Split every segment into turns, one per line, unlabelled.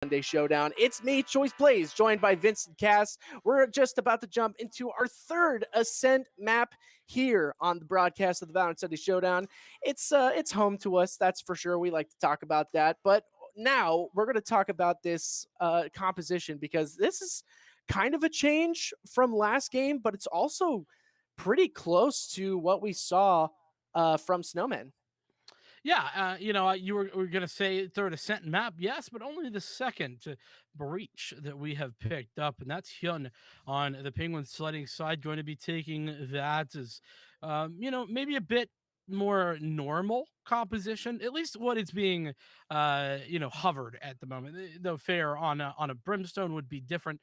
Sunday Showdown. It's me, Choice Blaze, joined by Vincent Cass. We're just about to jump into our third Ascent map here on the broadcast of the Valorant Sunday Showdown. It's home to us, that's for sure. We like to talk about that, but now we're going to talk about this composition because this is kind of a change from last game, but it's also pretty close to what we saw from Snowman.
Yeah, you were going to say third Ascent map, yes, but only the second breach that we have picked up, and that's Hyun on the Penguin Sledding side, going to be taking that as, maybe a bit more normal composition, at least what it's being, hovered at the moment. The fare on a Brimstone would be different.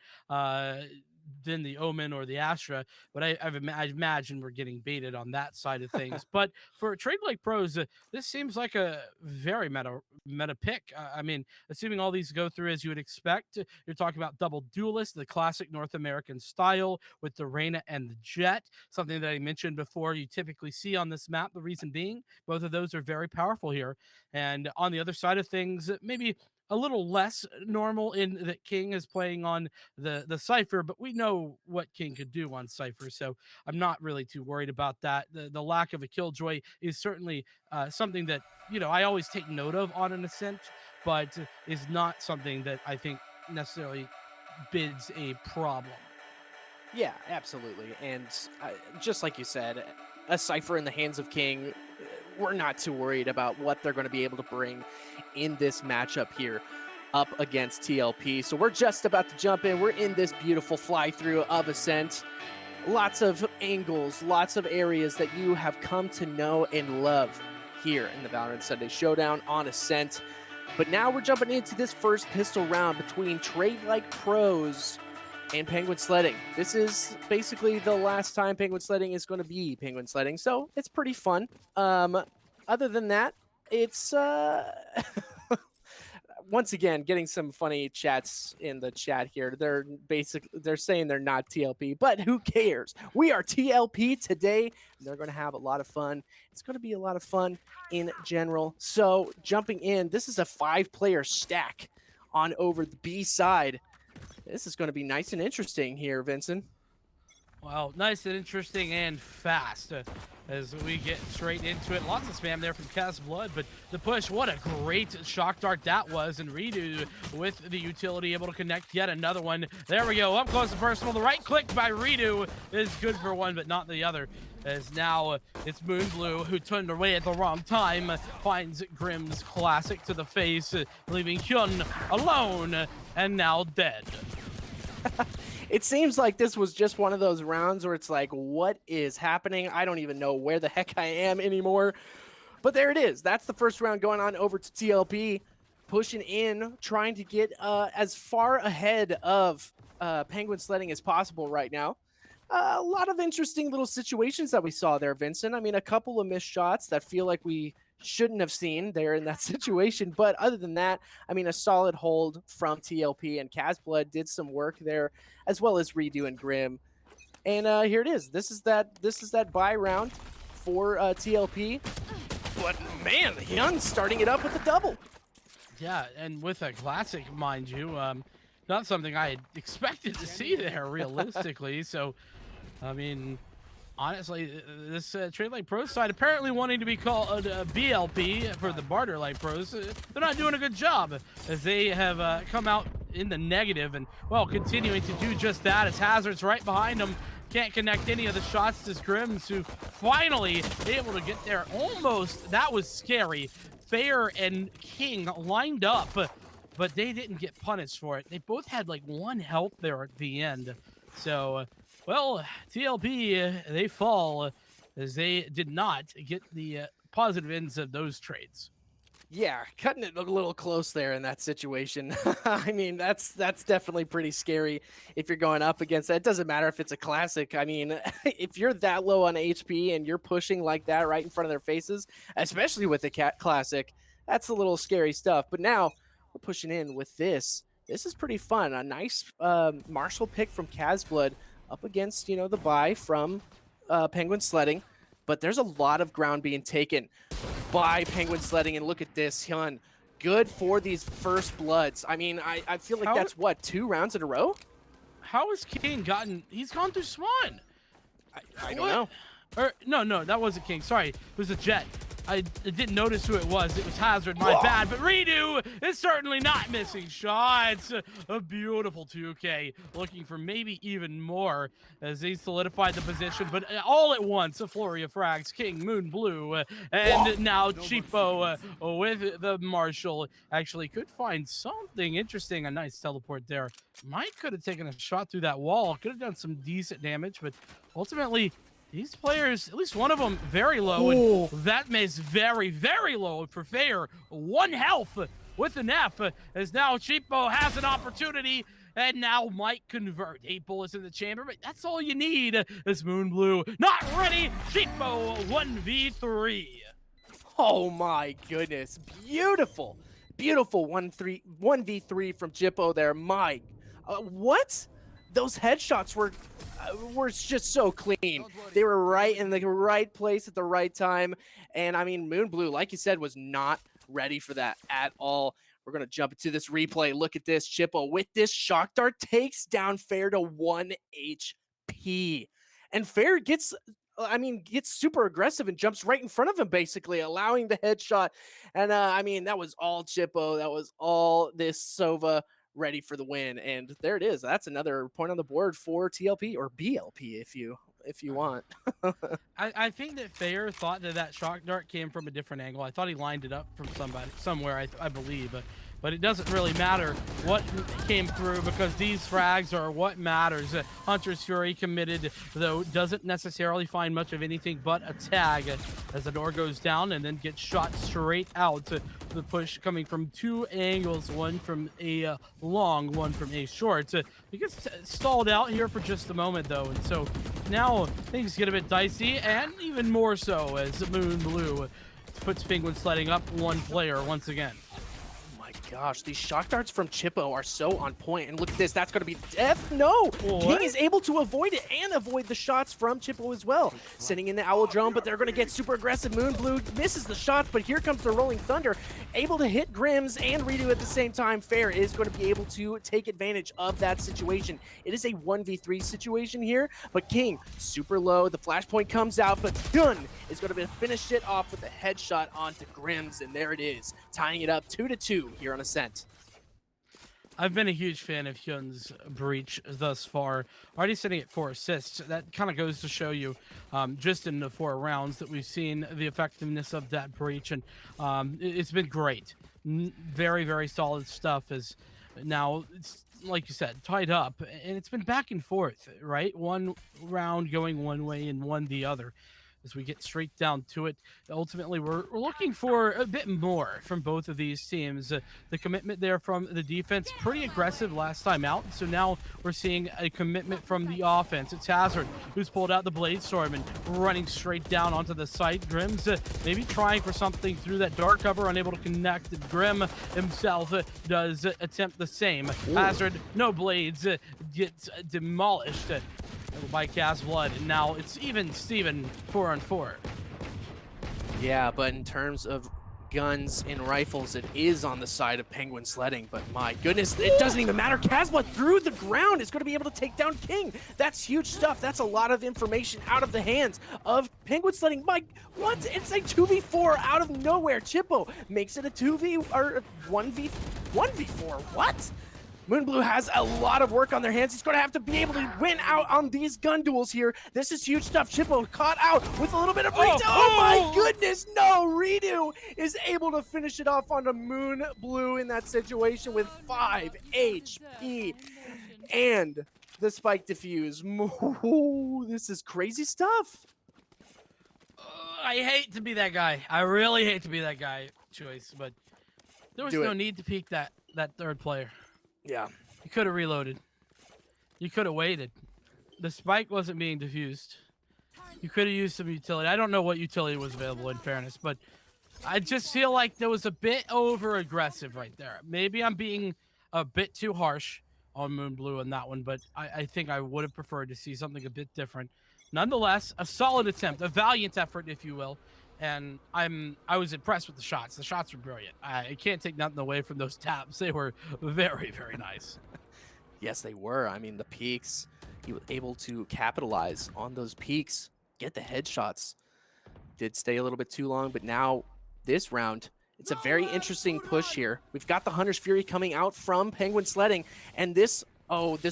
Than the Omen or the Astra, but I imagine we're getting baited on that side of things. But for a trade like pros, this seems like a very meta pick. I mean, assuming all these go through as you would expect, you're talking about double duelist, the classic North American style with the Reyna and the Jet, something that I mentioned before you typically see on this map. The reason being, both of those are very powerful here. And on the other side of things, maybe a little less normal in that King is playing on the Cypher, but we know what King could do on Cypher, so I'm not really too worried about that. The lack of a Killjoy is certainly something that, I always take note of on an Ascent, but is not something that I think necessarily bids a problem.
Yeah, absolutely. And just like you said, a Cypher in the hands of King, we're not too worried about what they're going to be able to bring in this matchup here up against TLP. So we're just about to jump in. We're in this beautiful fly through of Ascent. Lots of angles, lots of areas that you have come to know and love here in the Valorant Sunday Showdown on Ascent. But now we're jumping into this first pistol round between Trade Like Pros and Penguin Sledding. This is basically the last time Penguin Sledding is going to be Penguin Sledding, so it's pretty fun. Other than that, it's once again getting some funny chats in the chat here. They're saying they're not TLP, but who cares? We are TLP today, and they're going to have a lot of fun. It's going to be a lot of fun in general. So jumping in, this is a 5-player stack on over the B side. This is going to be nice and interesting here, Vincent.
Well, nice and interesting and fast as we get straight into it. Lots of spam there from Cass Blood, but the push, what a great shock dart that was. And Redo with the utility able to connect yet another one. There we go, up close and personal. The right click by Redo is good for one, but not the other. As now it's Moonblue who turned away at the wrong time, finds Grimm's classic to the face, leaving Hyun alone and now dead.
It seems like this was just one of those rounds where it's like, what is happening? I don't even know where the heck I am anymore. But there it is. That's the first round going on over to TLP, pushing in, trying to get as far ahead of Penguin Sledding as possible right now. A lot of interesting little situations that we saw there, Vincent. I mean, a couple of missed shots that feel like we shouldn't have seen there in that situation. But other than that, I mean, a solid hold from TLP, and Casblood did some work there, as well as Redo and Grimm. And here it is. This is that buy round for TLP. But man, Hyun starting it up with a double.
Yeah, and with a classic, mind you. Not something I had expected to see there, realistically. So, I mean, honestly, this Trade Like Pros side apparently wanting to be called BLP for the Barter Like Pros. They're not doing a good job as they have come out in the negative and, well, continuing to do just that as Hazard's right behind them. Can't connect any of the shots to Grims, who finally able to get there almost. That was scary. Fair and King lined up, but they didn't get punished for it. They both had like 1 health there at the end. So, well, TLP, they fall as they did not get the positive ends of those trades.
Yeah, cutting it a little close there in that situation. I mean, that's definitely pretty scary if you're going up against that. It doesn't matter if it's a classic. I mean, if you're that low on HP and you're pushing like that right in front of their faces, especially with the classic, that's a little scary stuff. But now we're pushing in with this. This is pretty fun. A nice Marshall pick from Casblood up against, the buy from Penguin Sledding. But there's a lot of ground being taken by Penguin Sledding, and look at this. Hyun good for these first bloods. I mean, I feel like
How
that's what, 2 rounds in a row?
how has King gotten? He's gone through Swan.
I don't
What?
know.
Or no, that wasn't King. Sorry, it was a Jet. I didn't notice who it was. It was Hazard. My bad. But Redo is certainly not missing shots. A beautiful 2K, looking for maybe even more as he solidified the position. But all at once, a flurry of frags. King, Moon, Blue, and now Cheapo with the Marshall actually could find something interesting. A nice teleport there. Mike could have taken a shot through that wall. Could have done some decent damage, but ultimately, these players, at least one of them, very low. And that is very, very low for Fair. 1 health with an F, as now Cheapo has an opportunity, and now might convert. 8 bullets in the chamber, but that's all you need. As Moon Blue not ready. Cheapo 1v3.
Oh my goodness. Beautiful. Beautiful 1v3 from Jippo there. Mike. What? Those headshots were just so clean. They were right in the right place at the right time. And I mean, Moon Blue, like you said, was not ready for that at all. We're going to jump into this replay. Look at this. Chippo with this shock dart takes down Fair to 1 HP. And Fair gets super aggressive and jumps right in front of him, basically, allowing the headshot. And I mean, that was all Chippo. That was all this Sova ready for the win. And there it is. That's another point on the board for TLP, or BLP if you want.
I think that Fair thought that shock dart came from a different angle. I thought he lined it up from somewhere, I believe. But it doesn't really matter what came through, because these frags are what matters. Hunter's Fury committed, though, doesn't necessarily find much of anything but a tag as the door goes down and then gets shot straight out. The push coming from 2 angles, one from a long, one from a short. He gets stalled out here for just a moment, though, and so now things get a bit dicey, and even more so as Moon Blue puts Penguin Sledding up 1 player once again.
Gosh, these shock darts from Chippo are so on point. And look at this, that's going to be death. No, King is able to avoid it and avoid the shots from Chippo as well. Sitting in the Owl Drone, but they're going to get super aggressive. Moon Blue misses the shots, but here comes the Rolling Thunder, able to hit Grims and Redo at the same time. Fair is going to be able to take advantage of that situation. It is a 1v3 situation here, but King, super low. The flashpoint comes out, but Hyun is going to finish it off with a headshot onto Grims, and there it is, tying it up 2-2 here on Ascent.
I've been a huge fan of Hyun's breach thus far. Already sitting at 4 assists. That kind of goes to show you, just in the 4 rounds that we've seen the effectiveness of that breach, and it's been great. Very, very solid stuff. As now, it's, like you said, tied up, and it's been back and forth, right? One round going one way and one the other. As we get straight down to it, ultimately we're looking for a bit more from both of these teams. The commitment there from the defense, pretty aggressive last time out, so now we're seeing a commitment from the offense. It's Hazard who's pulled out the Blade Storm and running straight down onto the site. Grim's maybe trying for something through that dark cover, unable to connect. Grim himself does attempt the same. Ooh. Hazard, no blades, gets demolished by Cast Blood, and now it's even Steven 4-on-4.
Yeah, but in terms of guns and rifles, it is on the side of Penguin Sledding, but my goodness, it doesn't even matter. Cast Blood through the ground is going to be able to take down King. That's huge stuff. That's a lot of information out of the hands of Penguin Sledding. Mike, what? It's a 2v4 out of nowhere. Chippo makes it a 2v or 1v4. What? Moon Blue has a lot of work on their hands. He's going to have to be able to win out on these gun duels here. This is huge stuff. Chippo caught out with a little bit of redo. Oh my goodness, no! Redo is able to finish it off onto Moon Blue in that situation with 5 HP. And the spike defuse. Ooh, this is crazy stuff.
I hate to be that guy. I really hate to be that guy, Choice, but there was no need to peek that third player.
Yeah.
You could have reloaded. You could have waited. The spike wasn't being diffused. You could have used some utility. I don't know what utility was available, in fairness, but I just feel like there was a bit over-aggressive right there. Maybe I'm being a bit too harsh on Moon Blue on that one, but I think I would have preferred to see something a bit different. Nonetheless, a solid attempt, a valiant effort, if you will. and I was impressed with the shots. The shots were brilliant. I can't take nothing away from those taps. They were very, very nice.
Yes, they were. I mean, the peaks, he was able to capitalize on those peaks, get the headshots. Did stay a little bit too long, but now this round, it's a very interesting push here. We've got the Hunter's Fury coming out from Penguin Sledding, and this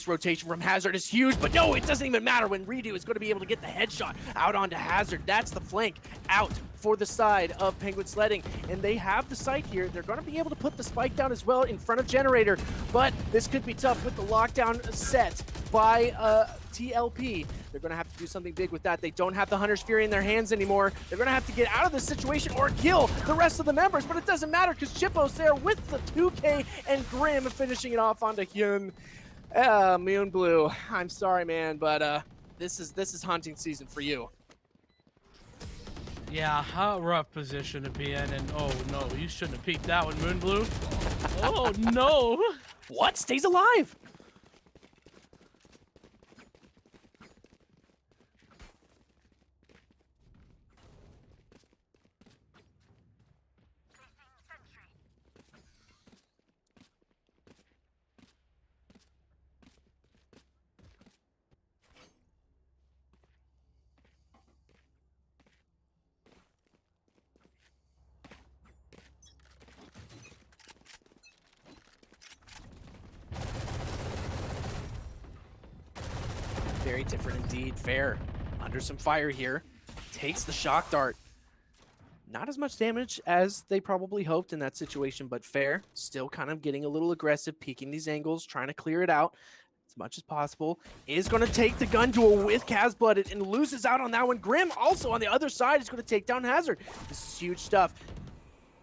rotation from Hazard is huge, but no, it doesn't even matter when Redo is going to be able to get the headshot out onto Hazard. That's the flank out for the side of Penguin Sledding, and they have the site here. They're going to be able to put the spike down as well in front of Generator, but this could be tough with the lockdown set by TLP. They're going to have to do something big with that. They don't have the Hunter's Fury in their hands anymore. They're going to have to get out of this situation or kill the rest of the members, but it doesn't matter because Chippo's there with the 2K and Grim finishing it off onto Hyun. Moon Blue, I'm sorry, man, but this is hunting season for you.
Yeah, a rough position to be in, and oh no, you shouldn't have peeked that one, Moon Blue. Oh no!
What? Stays alive? Very different indeed. Fair. Under some fire here. Takes the shock dart. Not as much damage as they probably hoped in that situation, but Fair still kind of getting a little aggressive, peeking these angles, trying to clear it out as much as possible. Is going to take the gun duel with Casblooded and loses out on that one. Grim also on the other side is going to take down Hazard. This is huge stuff.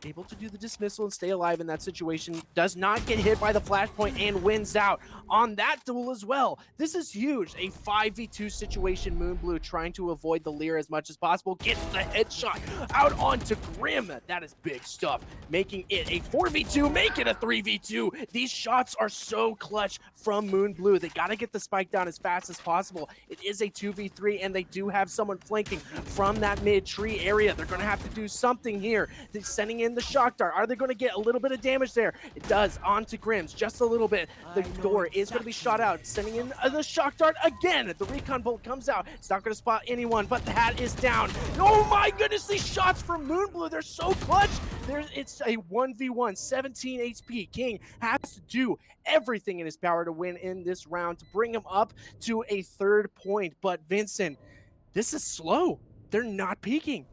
Able to do the dismissal and stay alive in that situation. Does not get hit by the flashpoint and wins out on that duel as well. This is huge. A 5v2 situation. Moon Blue trying to avoid the Leer as much as possible. Gets the headshot out onto Grim. That is big stuff. Making it a 4v2, make it a 3v2. These shots are so clutch from Moon Blue. They got to get the spike down as fast as possible. It is a 2v3 and they do have someone flanking from that mid tree area. They're going to have to do something here. They're sending in the shock dart. Are they going to get a little bit of damage there? It does onto Grims, just a little bit. The door is going to be shot out. Sending in the shock dart again. The recon bolt comes out. It's not going to spot anyone, but the hat is down. Oh my goodness, these shots from Moon Blue, they're so clutch. It's a 1v1, 17 HP. King has to do everything in his power to win in this round to bring him up to a 3rd point. But Vincent, this is slow. They're not peaking.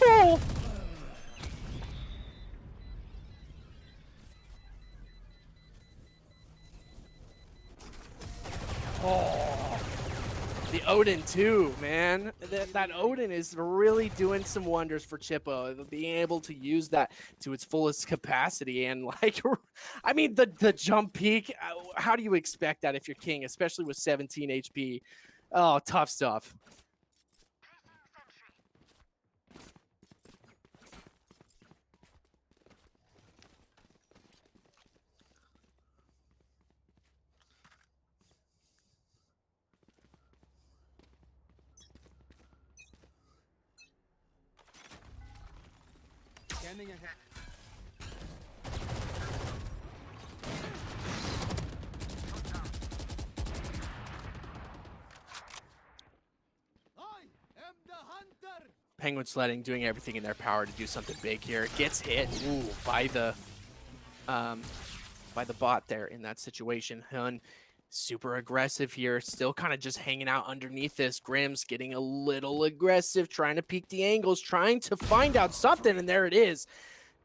Oh! Oh! The Odin too, man. That Odin is really doing some wonders for Chippo. Being able to use that to its fullest capacity. And like, I mean, the jump peak, how do you expect that if you're King, especially with 17 HP? Oh, tough stuff.
Standing ahead. I am the hunter.
Penguin Sledding doing everything in their power to do something big here. Gets hit by the bot there in that situation. Hun super aggressive here, still kind of just hanging out underneath this. Grim's getting a little aggressive, trying to peek the angles, trying to find out something, and there it is.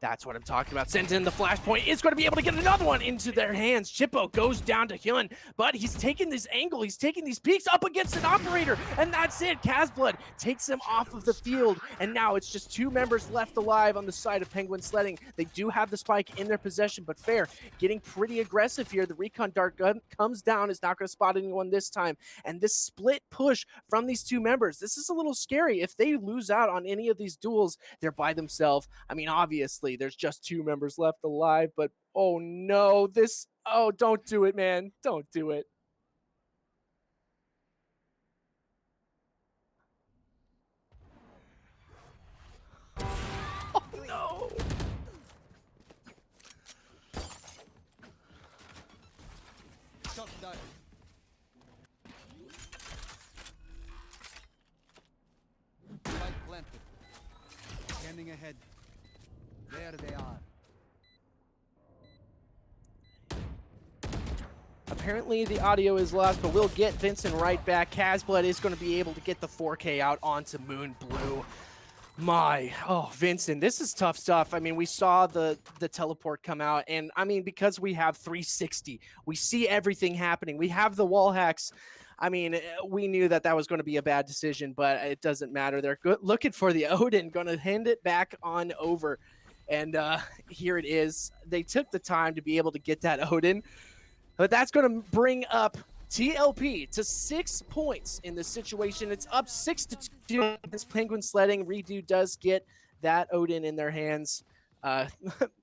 That's what I'm talking about. Sent in the flashpoint. Is going to be able to get another one into their hands. Chippo goes down to Hyun, but he's taking this angle. He's taking these peaks up against an operator, and that's it. Casblood takes him off of the field, and now it's just 2 members left alive on the side of Penguin Sledding. They do have the spike in their possession, but Fair getting pretty aggressive here. The recon dart gun comes down, is not going to spot anyone this time, and this split push from these 2 members, this is a little scary. If they lose out on any of these duels, they're by themselves. I mean, obviously, there's just 2 members left alive, but oh no, don't do it, man. Don't do it.
There they are.
Apparently the audio is lost, but we'll get Vincent right back. Casblood is going to be able to get the 4K out onto Moon Blue. Vincent, this is tough stuff. I mean, we saw the teleport come out, and I mean, because we have 360, we see everything happening. We have the wall hacks. I mean, we knew that was going to be a bad decision, but it doesn't matter. They're looking for the Odin, going to hand it back on over. And here it is. They took the time to be able to get that Odin. But that's going to bring up TLP to 6 points in this situation. It's up 6-2 against Penguin Sledding. Redo does get that Odin in their hands.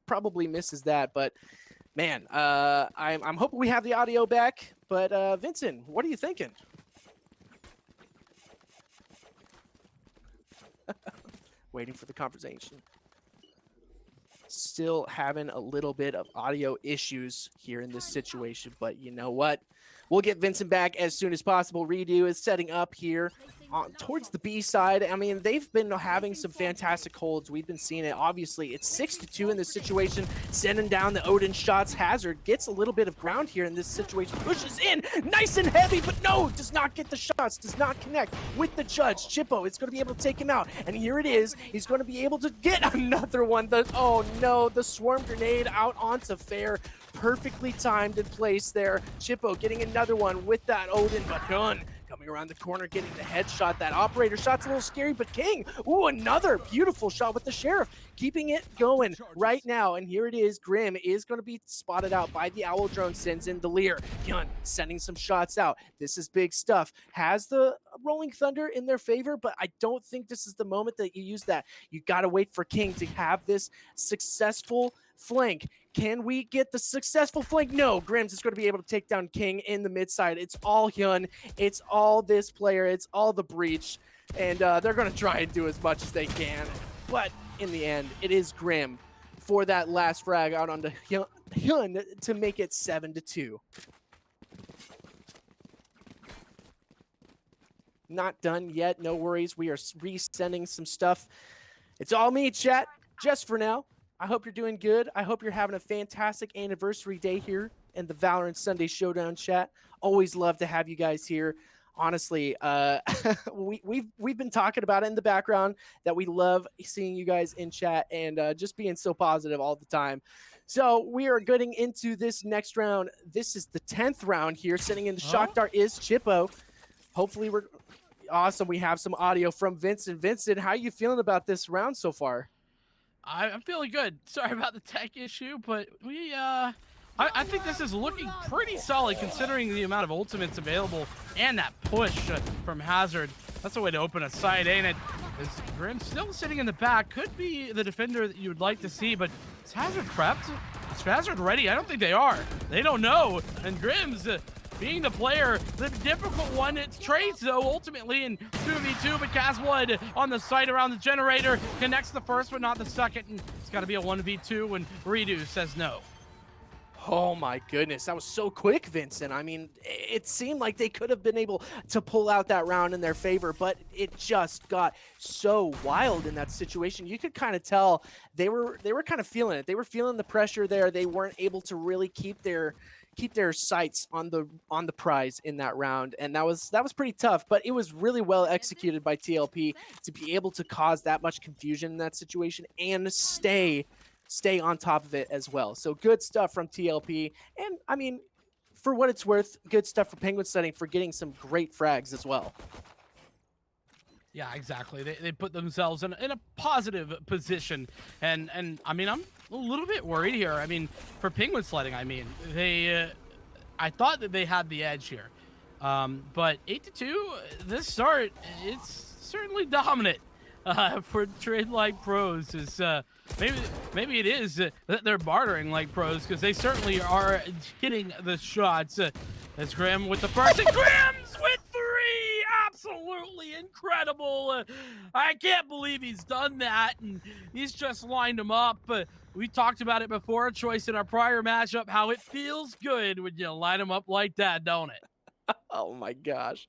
Probably misses that, but man, I'm hoping we have the audio back. But Vincent, what are you thinking? Waiting for the conversation. Still having a little bit of audio issues here in this situation, but you know what? We'll get Vincent back as soon as possible. Redo is setting up here towards the B side. I mean, they've been having some fantastic holds. We've been seeing it. Obviously, it's 6-2 in this situation. Sending down the Odin shots. Hazard gets a little bit of ground here in this situation. Pushes in, nice and heavy, but no, does not get the shots. Does not connect with the judge. Chippo is going to be able to take him out, and here it is. He's going to be able to get another one. Oh no, the swarm grenade out onto Fair. Perfectly timed in place there. Chippo getting another one with that Odin, but Gun coming around the corner, getting the headshot. That operator shot's a little scary, but King, ooh, another beautiful shot with the Sheriff, keeping it going right now. And here it is. Grim is going to be spotted out by the Owl Drone, sends in the Lear. Gun sending some shots out. This is big stuff. Has the Rolling Thunder in their favor, but I don't think this is the moment that you use that. You got to wait for King to have this successful flank. Can we get the successful flank? No, Grims is going to be able to take down King in the mid side. It's all Hyun. It's all this player. It's all the Breach. And they're going to try and do as much as they can. But in the end, it is Grim for that last frag out onto Hyun to make it 7-2. Not done yet. No worries. We are resending some stuff. It's all me, chat, just for now. I hope you're doing good. I hope you're having a fantastic anniversary day here in the Valorant Sunday Showdown chat. Always love to have you guys here. Honestly, we've been talking about it in the background that we love seeing you guys in chat and just being so positive all the time. So we are getting into this next round. This is the 10th round here. Sitting in the shock dart is Chippo. Hopefully we're awesome. We have some audio from Vincent. Vincent, how are you feeling about this round so far?
I'm feeling good. Sorry about the tech issue, but I think this is looking pretty solid considering the amount of ultimates available and that push from Hazard. That's a way to open a side, ain't it? Is Grim still sitting in the back? Could be the defender that you would like to see, but is Hazard prepped? Is Hazard ready? I don't think they are. They don't know. And Grim's being the player, the difficult one, it's trades though, ultimately in 2v2, but Casblood on the site around the generator connects the first but not the second, and it's got to be a 1v2 when Redo says no.
Oh my goodness, that was so quick, Vincent. I mean, it seemed like they could have been able to pull out that round in their favor, but it just got so wild in that situation. You could kind of tell they were kind of feeling it. They were feeling the pressure there. They weren't able to really keep their sights on the prize in that round, and that was pretty tough, but it was really well executed by TLP to be able to cause that much confusion in that situation and stay on top of it as well. So good stuff from TLP, and I mean, for what it's worth, good stuff for Penguin Sledding for getting some great frags as well.
Yeah, exactly. They put themselves in a positive position, and I mean, I'm a little bit worried here. I mean, for Penguin Sledding, I mean, I thought that they had the edge here, but 8-2, this start, it's certainly dominant for Trade Like Pros. Is maybe it is that they're bartering like pros, because they certainly are hitting the shots. As Grim with the first, and Grim's with 3! Absolutely incredible. I can't believe he's done that, and he's just lined him up. We talked about it before, Choice, in our prior matchup, how it feels good when you line him up like that, don't it?
Oh my gosh.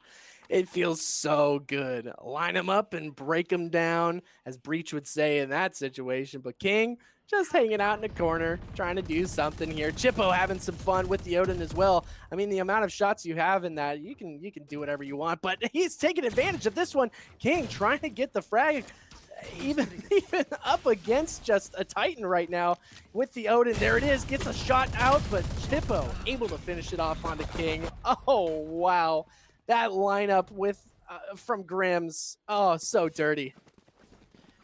It feels so good. Line them up and break them down, as Breach would say in that situation. But King just hanging out in the corner, trying to do something here. Chippo having some fun with the Odin as well. I mean, the amount of shots you have in that, you can do whatever you want. But he's taking advantage of this one. King trying to get the frag. Even up against just a Titan right now with the Odin. There it is, gets a shot out, but Chippo able to finish it off onto King. Oh, wow. That lineup with from Grimm's, oh, so dirty.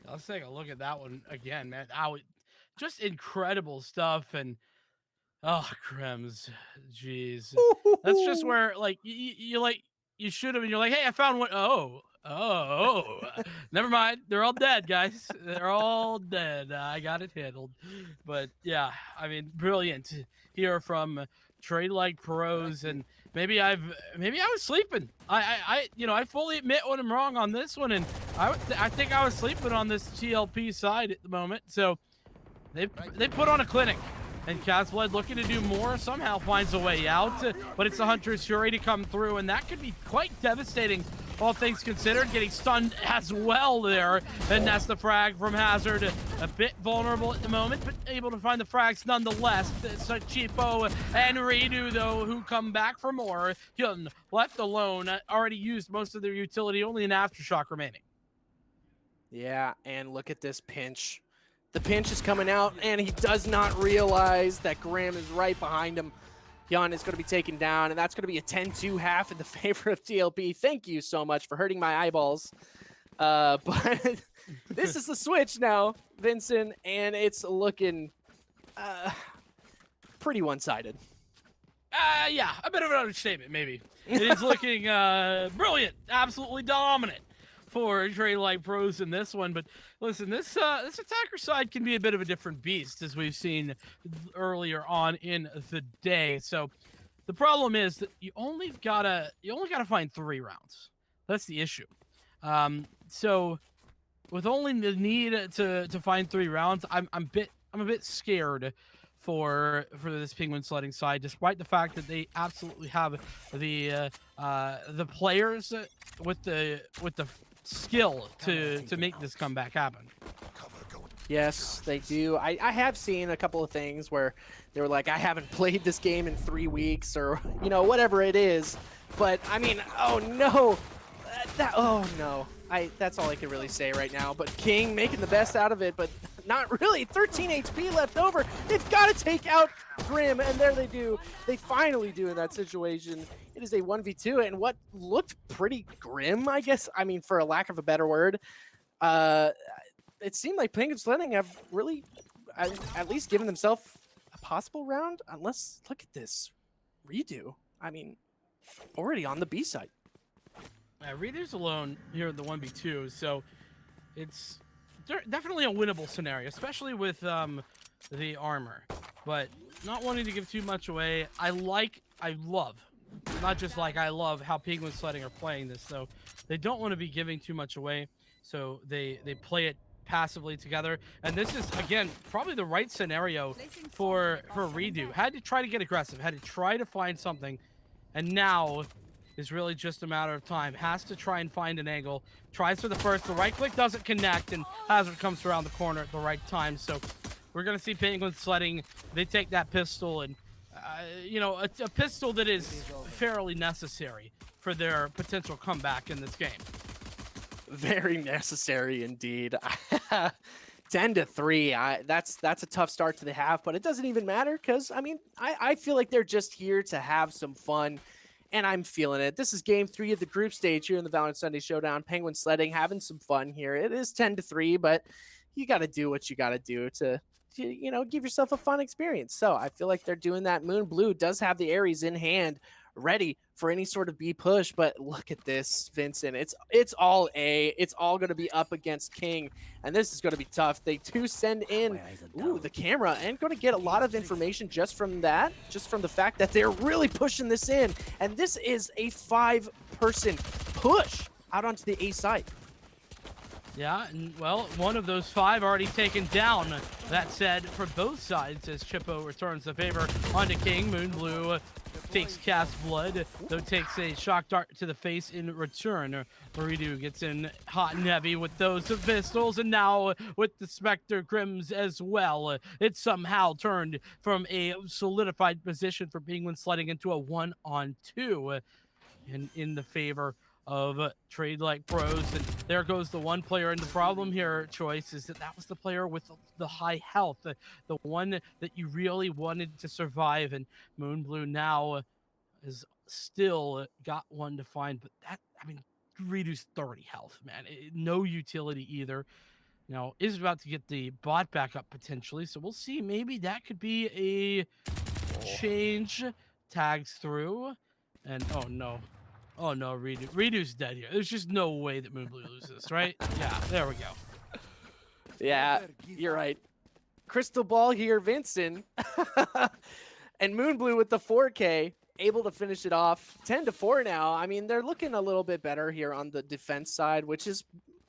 Let's take a look at that one again, man. Just incredible stuff. And oh, Grimm's, jeez. That's just where, like, you should have, and you're like, hey, I found one. Oh, never mind. They're all dead, guys. They're all dead. I got it handled. But yeah, I mean, brilliant here from Trade Like Pros. And maybe I was sleeping. I fully admit when I'm wrong on this one, and I think I was sleeping on this TLP side at the moment. So they put on a clinic. And Casbled looking to do more, somehow finds a way out, but it's the Hunter's Fury to come through, and that could be quite devastating, all things considered. Getting stunned as well there, and that's the frag from Hazard. A bit vulnerable at the moment, but able to find the frags nonetheless. It's Cheapo and Redo, though, who come back for more. Hyun left alone, already used most of their utility, only an Aftershock remaining.
Yeah, and look at this pinch. The pinch is coming out, and he does not realize that Graham is right behind him. Hyun is going to be taken down, and that's going to be a 10-2 half in the favor of TLP. Thank you so much for hurting my eyeballs. But this is the switch now, Vincent, and it's looking pretty one-sided.
Yeah, a bit of an understatement, maybe. It is looking brilliant, absolutely dominant for Trade Like Pros in this one. But listen, this attacker side can be a bit of a different beast, as we've seen earlier on in the day. So the problem is that you only gotta find 3 rounds. That's the issue. So with only the need to find 3 rounds, I'm a bit scared for this Penguin Sledding side, despite the fact that they absolutely have the players with the skill to make this comeback happen.
Yes, they do. I have seen a couple of things where they were like, I haven't played this game in 3 weeks, or whatever it is. But I mean, oh no, oh no. That's all I can really say right now. But King making the best out of it, but not really. 13 HP left over. They've got to take out Grim, and there they do. They finally do in that situation. It is a 1v2, and what looked pretty grim, I guess. I mean, for a lack of a better word. It seemed like Penguin Sledding have really at least given themselves a possible round. Unless, look at this. Redo. I mean, already on the B side.
Reader's alone here in the 1v2, so it's definitely a winnable scenario, especially with the armor. But not wanting to give too much away. I love how Penguin Sledding are playing this, though. They don't want to be giving too much away, so they play it passively together. And this is, again, probably the right scenario for Redo. Had to try to get aggressive, had to try to find something, and now is really just a matter of time. Has to try and find an angle. Tries for the first. The right click doesn't connect, and Hazard comes around the corner at the right time. So we're going to see Penguin Sledding. They take that pistol, and, a pistol that is fairly necessary for their potential comeback in this game.
Very necessary indeed. 10-3. That's a tough start to the half, but it doesn't even matter because, I mean, I feel like they're just here to have some fun. And I'm feeling it. This is game 3 of the group stage here in the Valorant Sunday Showdown. Penguin Sledding having some fun here. It is 10-3, but you got to do what you got to do to give yourself a fun experience. So I feel like they're doing that. Moon Blue does have the Ares in hand, ready for any sort of B push. But look at this, Vincent. It's all A. It's all going to be up against King, and this is going to be tough. They do send in the camera, and going to get a lot of information just from the fact that they're really pushing this in. And this is a 5-person push out onto the A side.
Yeah, and well, one of those 5 already taken down. That said, for both sides, as Chippo returns the favor onto King, Moonblue takes Cast Blood, though takes a shock dart to the face in return. Maridu gets in hot and heavy with those pistols, and now with the Spectre Grims as well. It's somehow turned from a solidified position for Penguin Sledding into a 1-on-2, and in the favor of Trade Like Pros. And there goes the one player. And the problem here, Choice, is that was the player with the high health, the one that you really wanted to survive. And Moonblue now has still got one to find. But that, I mean, reduce 30 health, man. No utility either. Now, is about to get the bot back up potentially. So we'll see. Maybe that could be a change. Tags through. And oh no. Oh no, Redo's dead here. There's just no way that Moonblue loses, right? Yeah, there we go.
Yeah, you're right. Crystal ball here, Vincent. And Moonblue with the 4K, able to finish it off. 10-4 now. I mean, they're looking a little bit better here on the defense side, which is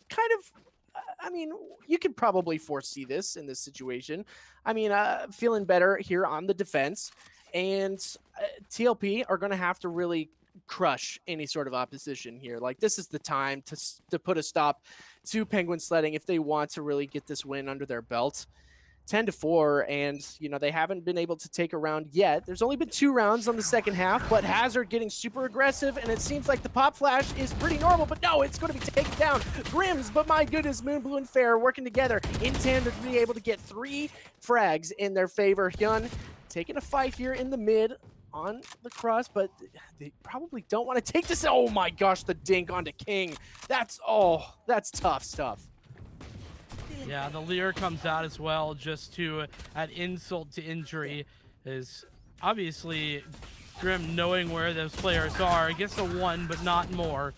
kind of, I mean, you could probably foresee this in this situation. I mean, feeling better here on the defense. And TLP are going to have to really crush any sort of opposition here. Like, this is the time to put a stop to Penguin Sledding if they want to really get this win under their belt. 10-4, and you know, they haven't been able to take a round yet. There's only been 2 rounds on the second half, but Hazard getting super aggressive, and it seems like the pop flash is pretty normal, but no, it's going to be taken down. Grims, but my goodness, Moonblue and Fair working together in tandem to be able to get 3 frags in their favor. Hyun taking a fight here in the mid on the cross, but they probably don't want to take this. Oh my gosh, the dink onto King. That's tough stuff.
Yeah, the Leer comes out as well, just to add insult to injury. Is obviously Grim knowing where those players are. Gets a 1, but not more.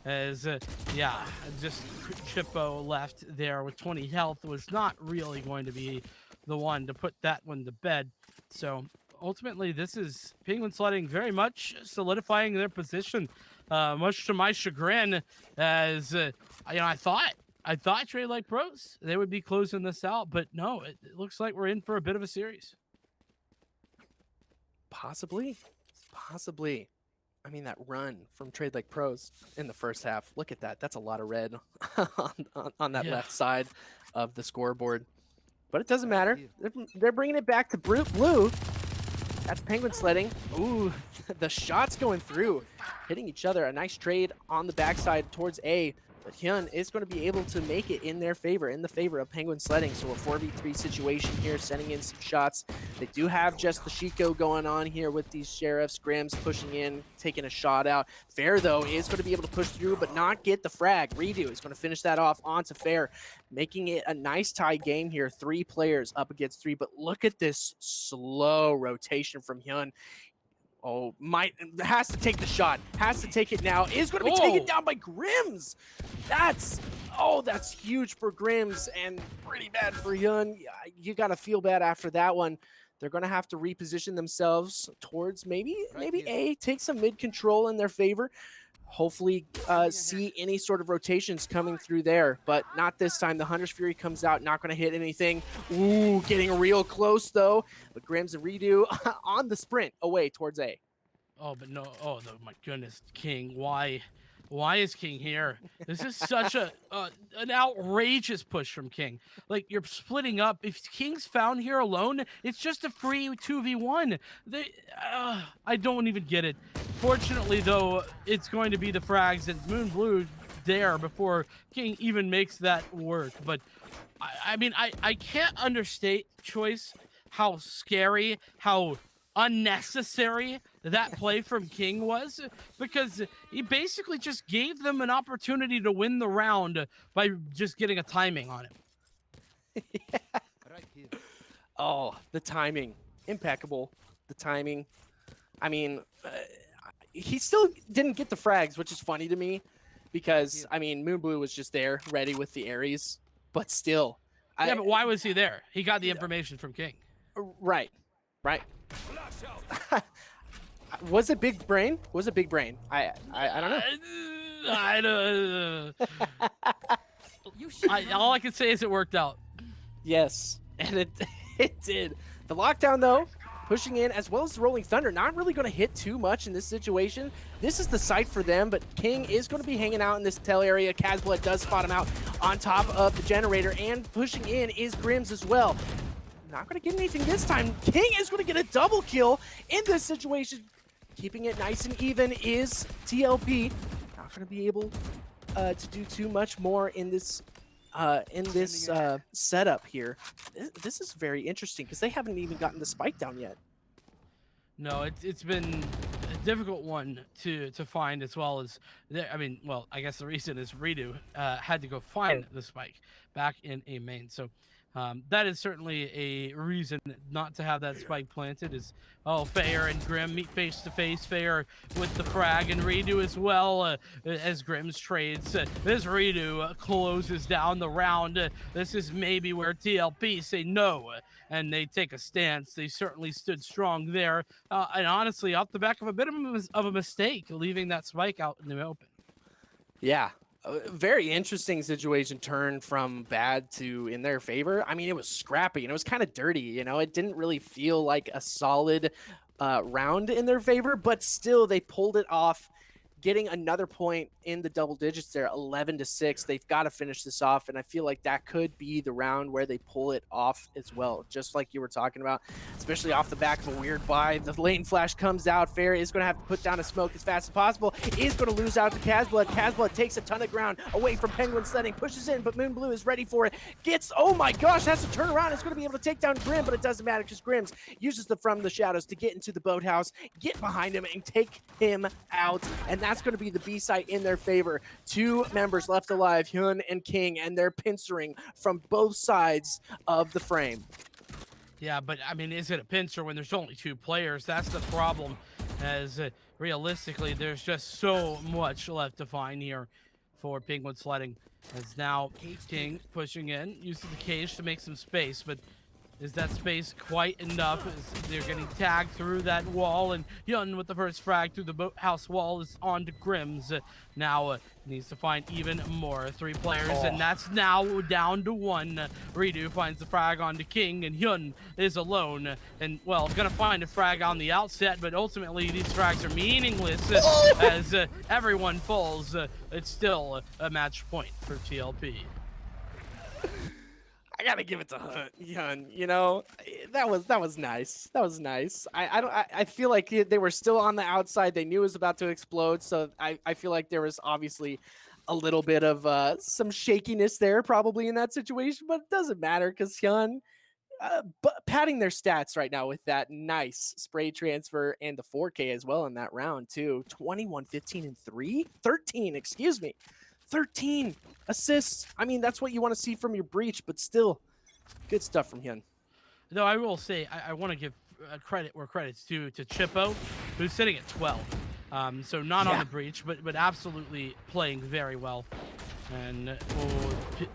As yeah, just Chippo left there with 20 health was not really going to be the one to put that one to bed. So ultimately, this is Penguin Sledding very much solidifying their position, much to my chagrin. As you know, I thought Trade Like Pros, they would be closing this out, but no, it looks like we're in for a bit of a series.
Possibly. I mean, that run from Trade Like Pros in the first half, look at that. That's a lot of red on that left side of the scoreboard. But it doesn't matter. They're bringing it back to Blue. That's Penguin Sledding. Ooh, the shots going through, hitting each other. A nice trade on the backside towards A. But Hyun is going to be able to make it in their favor, in the favor of Penguin Sledding. So a 4v3 situation here, sending in some shots. They do have just the Shiko going on here with these Sheriffs. Grims pushing in, taking a shot out. Fair, though, is going to be able to push through, but not get the frag. Redo is going to finish that off onto Fair, making it a nice tie game here. 3 players up against 3, but look at this slow rotation from Hyun. Oh, has to take the shot. Has to take it now. Is going to be taken down by Grims. That's huge for Grims and pretty bad for Hyun. You got to feel bad after that one. They're going to have to reposition themselves towards maybe A, take some mid control in their favor. Hopefully see any sort of rotations coming through there, but not this time. The Hunter's Fury comes out, not going to hit anything. Ooh, getting real close though. But Grims and Redo on the sprint away towards A.
Oh, but no. Oh, my goodness, King. Why is King here? This is such an outrageous push from King. Like, you're splitting up. If King's found here alone, it's just a free 2v1. I don't even get it. Fortunately, though, it's going to be the frags and Moonblue there before King even makes that work. But I mean, I can't understate, Choice, how scary, how unnecessary that play from King was, because he basically just gave them an opportunity to win the round by just getting a timing on it.
Right here.
Oh, the timing. Impeccable. The timing. I mean, he still didn't get the frags, which is funny to me because, I mean, Moonblue was just there ready with the Ares, but still.
Yeah, but why was he there? He got the information from King.
Right. Was it big brain? I don't know.
I don't. All I can say is it worked out.
Yes, and it it did. The lockdown though, pushing in as well as the Rolling Thunder, not really going to hit too much in this situation. This is the site for them, but King is going to be hanging out in this tail area. Casblood does spot him out on top of the generator, and pushing in is Grims as well. Not going to get anything this time. King is going to get a double kill in this situation. Keeping it nice and even is TLP. Not going to be able to do too much more in this setup here. This is very interesting because they haven't even gotten the spike down yet.
No, it's been a difficult one to find, as well as I mean, well, I guess the reason is Redo had to go find the spike back in A main. So that is certainly a reason not to have that spike planted. Is Fair and Grim meet face to face. Fair with the frag and Redo as well as Grim's trades. This Redo closes down the round. This is maybe where TLP say no, and they take a stance. They certainly stood strong there, and honestly, off the back of a bit of a mistake, leaving that spike out in the open.
Yeah. A very interesting situation turned from bad to in their favor. I mean, it was scrappy and it was kind of dirty, you know. It didn't really feel like a solid round in their favor, but still they pulled it off, getting another point in the double digits there, 11-6. They've got to finish this off, and I feel like that could be the round where they pull it off as well, just like you were talking about, especially off the back of a weird buy. The lane flash comes out. Fair is going to have to put down a smoke as fast as possible. Is going to lose out to Casblood. Casblood takes a ton of ground away from Penguin Sledding, pushes in, but Moon Blue is ready for it. Gets, oh my gosh, has to turn around. It's going to be able to take down Grim, but it doesn't matter because Grims uses the From the Shadows to get into the boathouse, get behind him, and take him out. And that's going to be the B site in their favor. Two members left alive, Hyun and King, and they're pincering from both sides of the frame.
Yeah, but I mean, is it a pincer when there's only two players? That's the problem, as realistically, there's just so much left to find here for Penguin Sledding. As now King pushing in, uses the cage to make some space, but is that space quite enough? As they're getting tagged through that wall, and Hyun with the first frag through the boathouse wall is on to Grims. Now needs to find even more. Three players, and that's now down to one. Redo finds the frag onto King, and Hyun is alone. And, well, gonna find a frag on the outset, but ultimately these frags are meaningless as everyone falls. It's still a match point for TLP.
I gotta give it to Hyun. You know, that was nice. That was nice. I feel like they were still on the outside. They knew it was about to explode, so I feel like there was obviously a little bit of some shakiness there, probably in that situation. But it doesn't matter because Hyun, padding their stats right now with that nice spray transfer and the 4K as well in that round too. 21, 15, and 3, 13. Excuse me. 13 assists. I mean, that's what you want to see from your breach, but still, good stuff from Hyun.
Though I will say, I want to give credit where credit's due to Chippo, who's sitting at 12. So not on the breach, but absolutely playing very well. And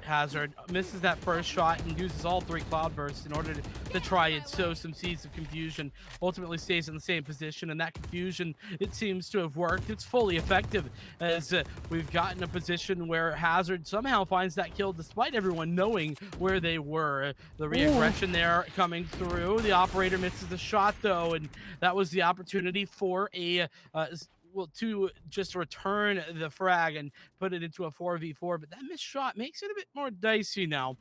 Hazard misses that first shot and uses all three cloud bursts in order to try and sow some seeds of confusion. Ultimately stays in the same position, and that confusion, it seems to have worked. It's fully effective, as we've gotten a position where Hazard somehow finds that kill despite everyone knowing where they were. The re-aggression there coming through. The operator misses the shot though, and that was the opportunity for a to just return the frag and put it into a 4v4, but that missed shot makes it a bit more dicey now,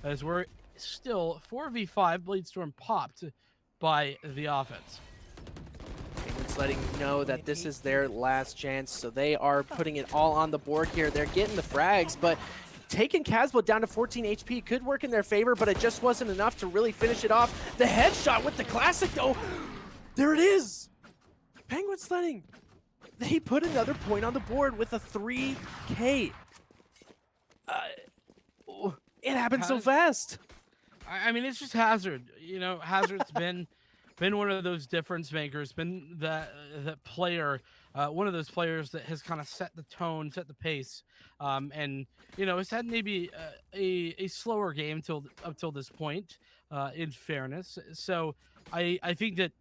as we're still 4v5. Bladestorm popped by the offense.
Penguins letting know that this is their last chance, so they are putting it all on the board here. They're getting the frags, but taking Casblood down to 14 HP could work in their favor, but it just wasn't enough to really finish it off. The headshot with the classic though, there it is. Penguins Sledding, they put another point on the board with a 3K. It happened so fast.
I mean, it's just Hazard. You know, Hazard's been one of those difference makers, been that player, one of those players that has kind of set the tone, set the pace, and you know, it's had maybe a slower game up till this point, in fairness. So I think that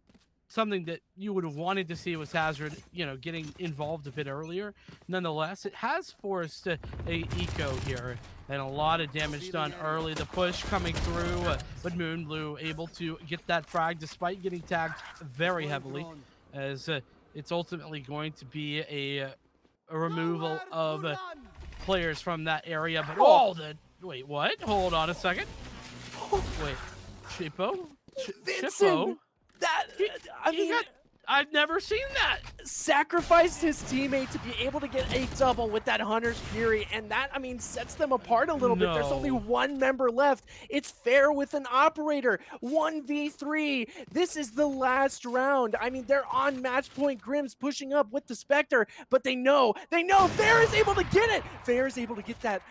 something that you would have wanted to see was Hazard, getting involved a bit earlier. Nonetheless, it has forced a eco here, and a lot of damage done early. The push coming through, but Moonblue able to get that frag despite getting tagged very heavily, as it's ultimately going to be a removal of players from that area. But wait, what? Hold on a second. Wait, Chippo?
Vincent! That I mean,
I've never seen that.
Sacrificed his teammate to be able to get a double with that Hunter's Fury, and that, I mean, sets them apart a little bit. There's only one member left. It's fair with an operator. 1v3. This is the last round. I mean, they're on match point. Grim's pushing up with the Spectre, but they know Fair is able to get it. Fair is able to get that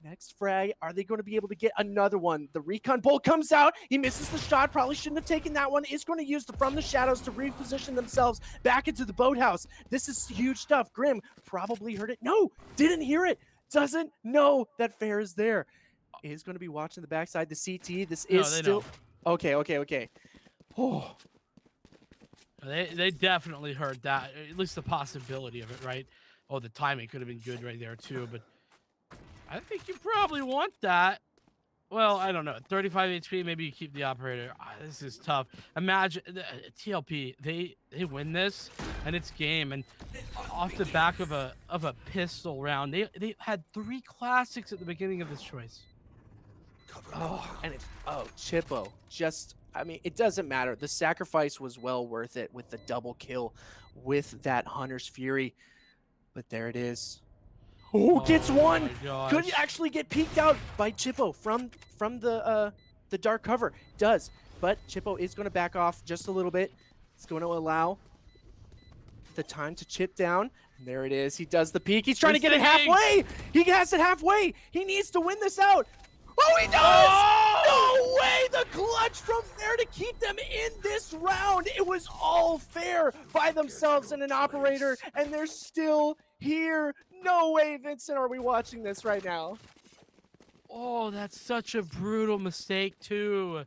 next frag. Are they going to be able to get another one? The recon bolt comes out. He misses the shot. Probably shouldn't have taken that one. Is going to use the From the Shadows to reposition themselves back into the boathouse. This is huge stuff. Grim probably heard it. No, didn't hear it. Doesn't know that Fair is there. Is going to be watching the backside. The CT. This is still okay. Oh,
they definitely heard that. At least the possibility of it, right? Oh, the timing could have been good right there too, but I think you probably want that. Well, I don't know. 35 HP, maybe you keep the operator. This is tough. Imagine TLP, they win this, and it's game. And off the back of a pistol round, they had 3 classics at the beginning of this choice.
Chippo. I mean, it doesn't matter. The sacrifice was well worth it with the double kill with that Hunter's Fury. But there it is. Oh, gets one. Could actually get peeked out by Chippo from the dark cover. Does, but Chippo is going to back off just a little bit. It's going to allow the time to chip down. And there it is. He does the peek. He's trying to get it halfway. He has it halfway. He needs to win this out. Oh, he does! Oh! No way! The clutch from Fair to keep them in this round. It was all Fair by themselves and an operator, and they're still here. No way, Vincent, are we watching this right now?
Oh, that's such a brutal mistake, too.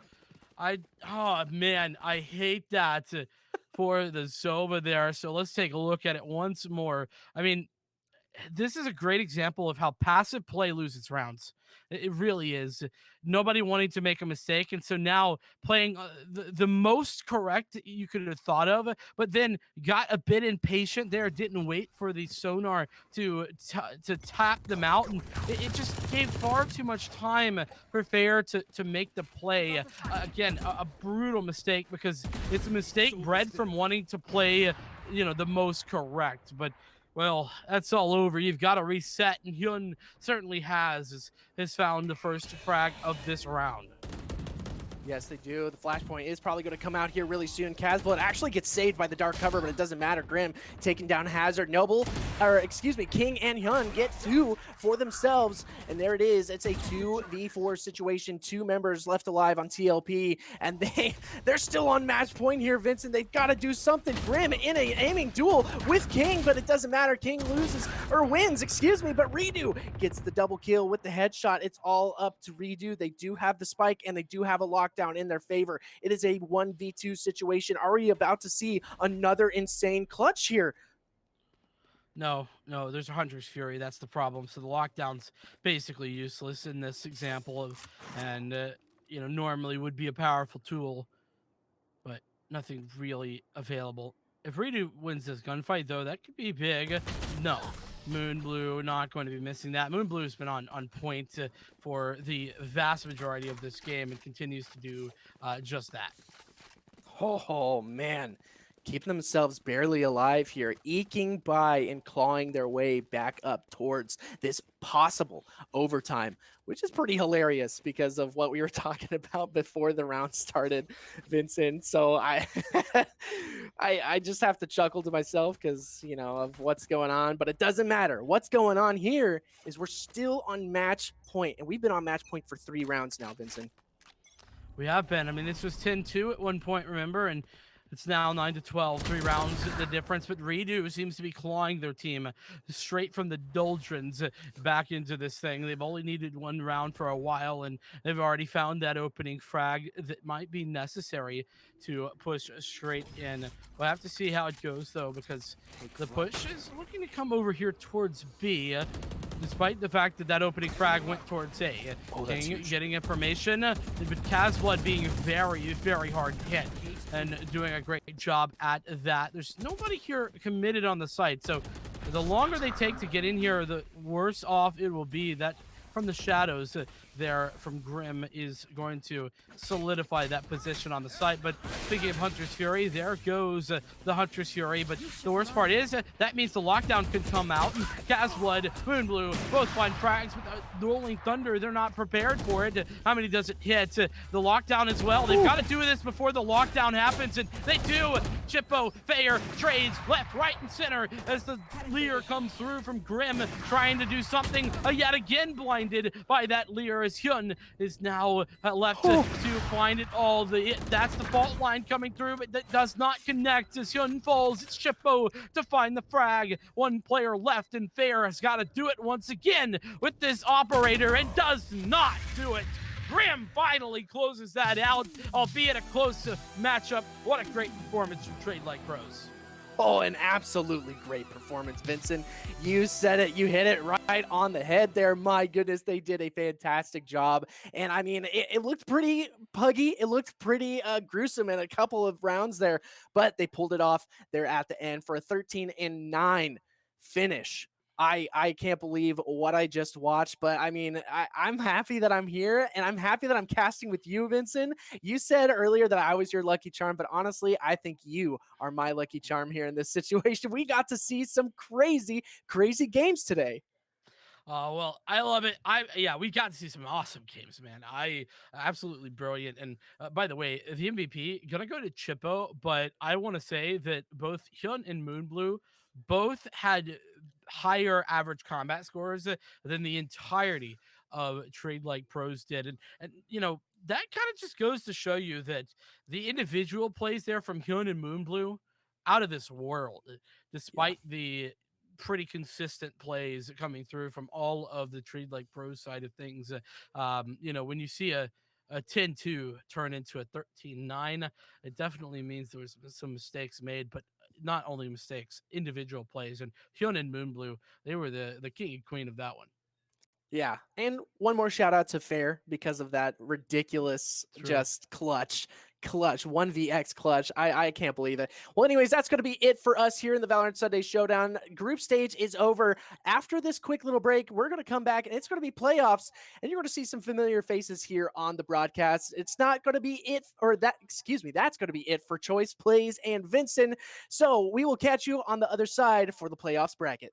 Oh, man, I hate that for the Zova there. So let's take a look at it once more. I mean, this is a great example of how passive play loses rounds. It really is. Nobody wanting to make a mistake. And so now playing the most correct you could have thought of, but then got a bit impatient there, didn't wait for the sonar to tap them out. And it just gave far too much time for Fair to make the play. Again, a brutal mistake because it's a mistake bred from wanting to play, the most correct. But well, that's all over. You've got to reset, and Hyun certainly has found the first frag of this round.
Yes, they do. The flashpoint is probably going to come out here really soon. Casblood actually gets saved by the dark cover, but it doesn't matter. Grim taking down Hazard. King and Hyun get 2 for themselves. And there it is. It's a 2v4 situation. 2 members left alive on TLP. And they're still on match point here, Vincent. They've got to do something. Grim in an aiming duel with King, but it doesn't matter. King wins, but Redo gets the double kill with the headshot. It's all up to Redo. They do have the spike, and they do have a lockdown in their favor. It is a 1v2 situation. Are we about to see another insane clutch here?
No, there's a Hunter's Fury. That's the problem. So the lockdown's basically useless in this example and normally would be a powerful tool, but nothing really available. If Redo wins this gunfight, though, that could be big. No. Moonblue not going to be missing that. Moonblue's been on point for the vast majority of this game and continues to do just that.
Oh, man. Keeping themselves barely alive here, eking by and clawing their way back up towards this possible overtime, which is pretty hilarious because of what we were talking about before the round started, Vincent. So I just have to chuckle to myself because, of what's going on, but it doesn't matter. What's going on here is we're still on match point, and we've been on match point for 3 rounds now, Vincent.
We have been. I mean, this was 10-2 at one point, remember? And It's now 9-12, 3 rounds the difference, but Redo seems to be clawing their team straight from the doldrums back into this thing. They've only needed 1 round for a while, and they've already found that opening frag that might be necessary to push straight in. We'll have to see how it goes, though, because the push is looking to come over here towards B. Despite the fact that that opening frag went towards A. Getting information, but Casblood being very, very hard hit and doing a great job at that. There's nobody here committed on the site, so the longer they take to get in here, the worse off it will be. That from the shadows there from Grim is going to solidify that position on the site. But speaking of Hunter's Fury, there goes the Hunter's Fury. But the worst part is that means the lockdown can come out. And Casblood, Moonblue both find frags, but the Rolling Thunder, they're not prepared for it. How many does it hit? The lockdown as well. They've got to do this before the lockdown happens, and they do. Chippo, Fair, trades left, right, and center as the Leer comes through from Grim, trying to do something yet again blinded by that Leer as Hyun is now left to find it all. That's the fault line coming through, but that does not connect as Hyun falls. It's Chippo to find the frag. One player left, and Fair has got to do it once again with this operator and does not do it. Grim finally closes that out, albeit a close matchup. What a great performance from Trade Like Pros.
Oh, an absolutely great performance, Vincent. You said it. You hit it right on the head there. My goodness, they did a fantastic job. And I mean, it looked pretty puggy. It looked pretty gruesome in a couple of rounds there, but they pulled it off there at the end for a 13-9 finish. I can't believe what I just watched, but I mean, I'm happy that I'm here, and I'm happy that I'm casting with you, Vincent. You said earlier that I was your lucky charm, but honestly, I think you are my lucky charm here in this situation. We got to see some crazy, crazy games today.
Well, I love it. We got to see some awesome games, man. Absolutely brilliant. And by the way, the MVP gonna go to Chippo, but I want to say that both Hyun and Moonblue both had higher average combat scores than the entirety of Trade Like Pros did, and that kind of just goes to show you that the individual plays there from Hyun and Moonblue out of this world, despite the pretty consistent plays coming through from all of the Trade Like Pros side of things. When you see a 10-2 turn into a 13-9, it definitely means there was some mistakes made, but not only mistakes, individual plays. And Hyun and Moonblue, they were the king and queen of that one.
Yeah, and one more shout out to Fair because of that ridiculous,
True.
just clutch 1vx clutch. I can't believe it. Well, anyways, that's going to be it for us here in the Valorant Sunday Showdown. Group stage is over. After this quick little break, we're going to come back, and it's going to be playoffs, and you're going to see some familiar faces here on the broadcast. It's not going to be it, that's going to be it for Choice Plays and Vincent. So we will catch you on the other side for the playoffs bracket.